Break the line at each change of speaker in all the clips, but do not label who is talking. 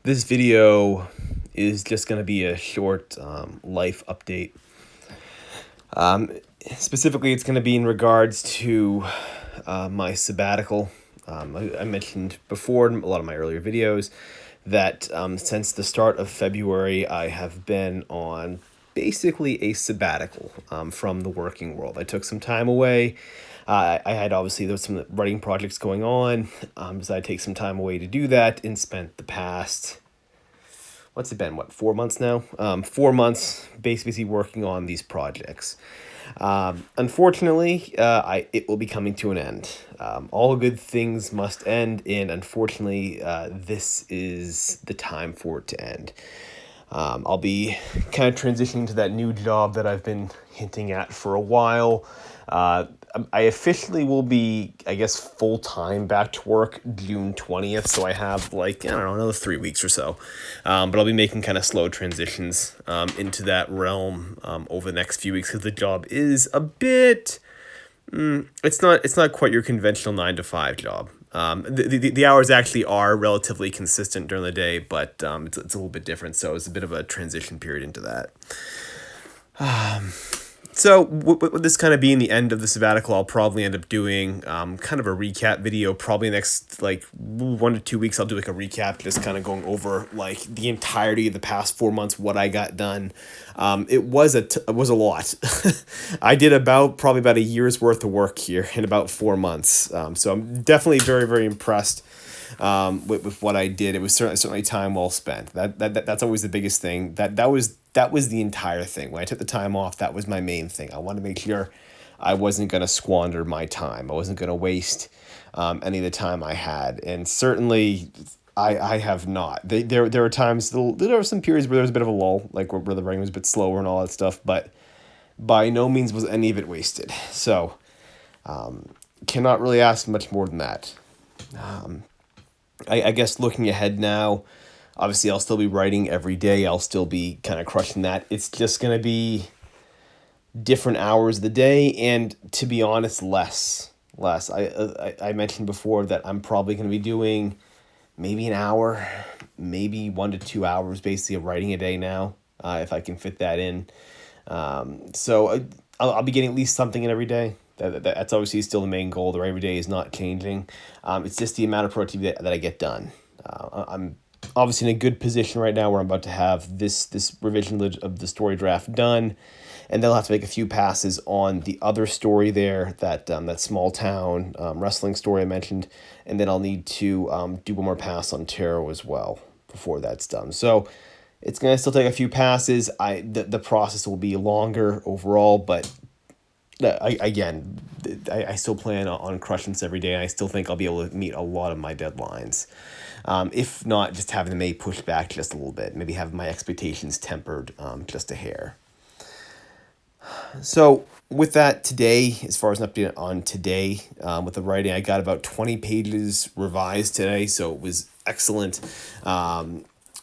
This video is just going to be a short life update. Um, Specifically, it's going to be in regards to my sabbatical. I mentioned before in a lot of my earlier videos that since the start of February, I have been on basically a sabbatical from the working world. I took some time away. I had obviously there was some writing projects going on. Decided to take some time away to do that and spent the past, what's it been, 4 months now? 4 months basically working on these projects. Unfortunately, it will be coming to an end. All good things must end, and unfortunately, this is the time for it to end. I'll be kind of transitioning to that new job that I've been hinting at for a while. I officially will be, I guess, full-time back to work June 20th, so I have, another 3 weeks or so. But I'll be making kind of slow transitions into that realm over the next few weeks because the job is a bit... it's not quite your conventional 9 to 5 job. The hours actually are relatively consistent during the day, but it's a little bit different, so it's a bit of a transition period into that. So with this kind of being the end of the sabbatical, I'll probably end up doing kind of a recap video. Probably next 1 to 2 weeks, I'll do a recap, just kind of going over the entirety of the past 4 months, what I got done. It was a lot. I did probably about a year's worth of work here in about 4 months. So I'm definitely very, very impressed with what I did. It was certainly time well spent. That's always the biggest thing. That was the entire thing. When I took the time off, that was my main thing. I wanted to make sure I wasn't going to squander my time. I wasn't going to waste any of the time I had, and certainly I have not. There were times, there were some periods where there was a bit of a lull, where the writing was a bit slower and all that stuff, but by no means was any of it wasted. So cannot really ask much more than that. I guess looking ahead now, obviously I'll still be writing every day. I'll still be kind of crushing that. It's just going to be different hours of the day, and to be honest, less. I mentioned before that I'm probably going to be doing maybe an hour, maybe 1 to 2 hours basically of writing a day now, if I can fit that in. So I'll be getting at least something in every day. That's obviously still the main goal. The every day is not changing. It's just the amount of productivity that I get done. I'm obviously in a good position right now where I'm about to have this revision of the story draft done, and they'll have to make a few passes on the other story there, that small town wrestling story I mentioned, and then I'll need to do one more pass on tarot as well before that's done. So it's going to still take a few passes. The process will be longer overall, but I still plan on crushing this every day, and I still think I'll be able to meet a lot of my deadlines. If not, just having them maybe pushed back just a little bit, maybe have my expectations tempered just a hair. So with that, today, as far as an update on today, with the writing, I got about 20 pages revised today, so it was excellent.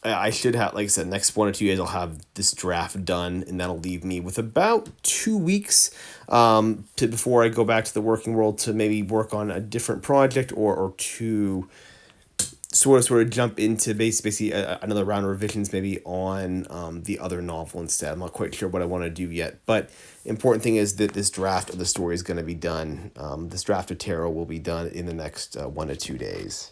I should have, like I said, next 1 or 2 days, I'll have this draft done, and that'll leave me with about 2 weeks before I go back to the working world to maybe work on a different project or to sort of jump into basically another round of revisions maybe on the other novel instead. I'm not quite sure what I want to do yet, but important thing is that this draft of the story is going to be done. This draft of tarot will be done in the next 1 to 2 days.